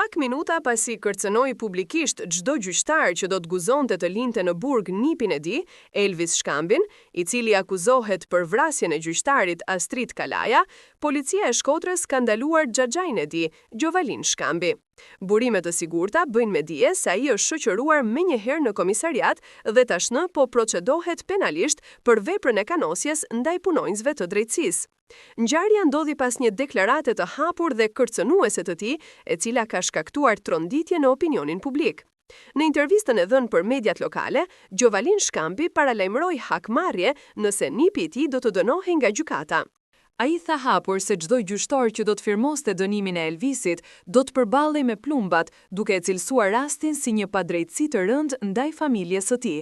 Pak minuta pasi kërcënoi publikisht çdo gjyqtar që do të guzonte të linte në burg nipin e tij, Elvis Shkambin, i cili akuzohet për vrasjen e gjyqtarit Astrid Kalaja, policia e Shkodrës ka ndaluar xhaxhain e tij, Gjovalin Shkambi. Burime të sigurta bëjnë me dije se ai është shoqëruar menjëherë në komisariat dhe tashmë po procedohet penalisht për veprën e kanosjes ndaj punonjësve të drejtësisë. Ngjarja ndodhi pas një deklarate të hapur dhe kërcënuese të tij, e cila ka shkaktuar tronditje në opinionin publik. Në intervistën e dhënë për mediat lokale, Gjovalin Shkambi paralajmëroi hakmarrje nëse nipi i tij do të dënohej nga gjykata. Ai tha hapur se çdo gjyqtar që do të firmoste dënimin e Elvisit do të përballej me plumbat, duke e cilësuar rastin si një padrejtësi të rëndë ndaj familjes së tij.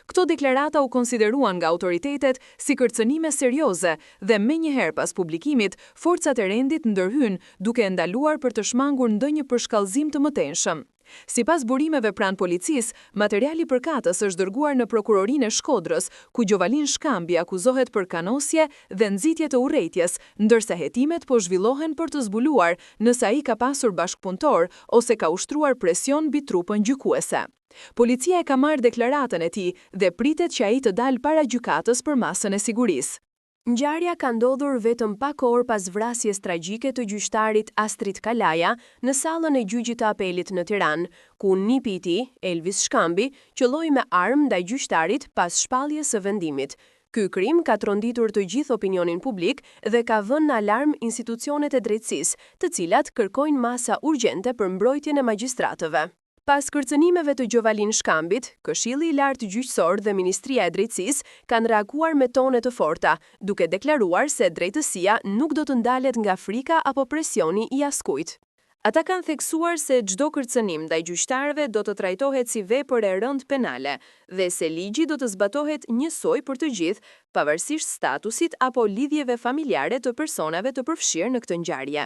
Këto deklarata u konsideruan nga autoritetet si kërcënime serioze dhe menjëherë pas publikimit, forcat e rendit ndërhyn duke ndaluar për të shmangur ndonjë përshkallëzim të mëtenshëm. Sipas burimeve pranë policisë, materiali përkatës është dërguar në prokurorinë e Shkodrës, ku Gjovalin Shkambi akuzohet për kanosje dhe nxitje të urrejtjes, ndërsa hetimet po zhvillohen për të zbuluar nëse ai ka pasur bashkëpunëtor ose ka ushtruar presion mbi trupën gjykuese. Policia e ka marrë deklaratën e tij dhe pritet që ai të dalë para gjykatës për masën e sigurisë. Ngjarja ka ndodhur vetëm pak orë pas vrasjes tragjike të gjyqtarit Astrid Kalaja në sallën e gjyqit të apelit në Tiranë, ku nipi i tij, Elvis Shkambi, qëlloi me armë ndaj gjyqtarit pas shpalljes së vendimit. Ky krim ka tronditur të gjithë opinionin publik dhe ka vënë në alarm institucionet e drejtësisë, të cilat kërkojnë masa urgjente për mbrojtjen e magjistratëve. Pas kërcënimeve të Gjovalin Shkambit, Këshilli i Lartë Gjyqësor dhe Ministria e Drejtësisë kanë reaguar me tone të forta, duke deklaruar se drejtësia nuk do të ndalet nga frika apo presioni i askujt. Ata kanë theksuar se çdo kërcënim ndaj gjyqtarëve do të trajtohet si vepër e rëndë penale dhe se ligji do të zbatohet njësoj për të gjithë, pavarësisht statusit apo lidhjeve familjare të personave të përfshirë në këtë ngjarje.